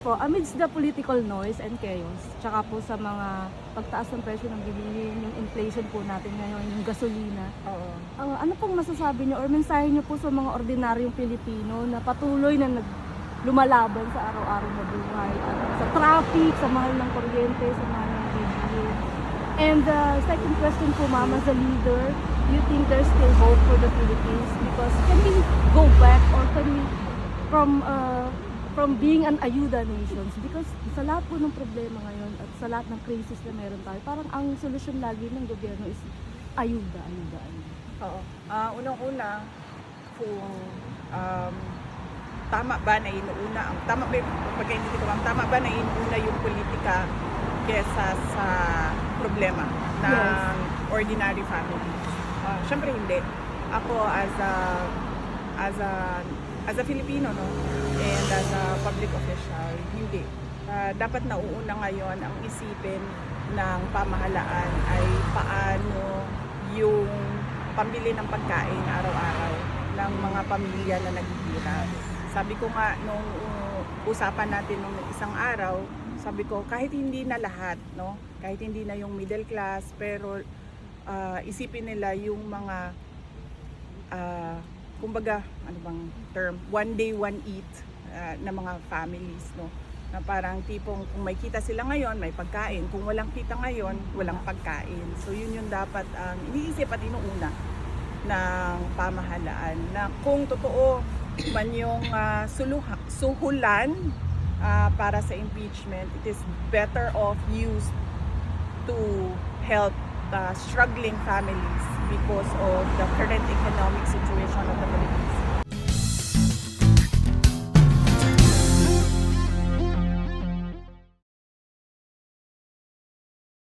Po, amidst the political noise and chaos, tsaka po sa mga pagtaas ng presyo ng bilihin, yung inflation po natin ngayon, yung gasolina, Oo. ano pong masasabi niyo or mensahe niyo po sa mga ordinaryong Pilipino na patuloy na lumalaban sa araw-araw na buhay, sa traffic, sa mahal ng kuryente, sa mahal ng bilihin? And second question po, ma'am, as a leader, do you think there's still hope for the Philippines? Because can we go back or can we from being an ayuda nations, because sa lahat po ng problema ngayon at sa lahat ng crisis na meron tayo, parang ang solusyon lagi ng gobyerno is ayuda. Oo. Unang-una, kung tama ba na inuuna tama ba pagkaintindi ko ma'am, tama ba na inuuna yung politika kesa sa problema ng Yes. ordinary family? Syempre hindi. Ako as a Filipino, no, and as a public official, hindi. Dapat nauuna ngayon ang isipin ng pamahalaan ay paano yung pambili ng pagkain araw-araw ng mga pamilya na naghihirap. Sabi ko nga nung usapan natin nung isang araw, sabi ko kahit hindi na lahat, no, kahit hindi na yung middle class, pero isipin nila yung mga kumbaga, ano bang term, one day, one eat na mga families, no? Na parang tipong kung may kita sila ngayon, may pagkain. Kung walang kita ngayon, walang pagkain. So yun yung dapat ang iniisip at inuuna ng pamahalaan. Na kung totoo man yung suhulan para sa impeachment, it is better off used to help struggling families because of the current economic situation of the Philippines.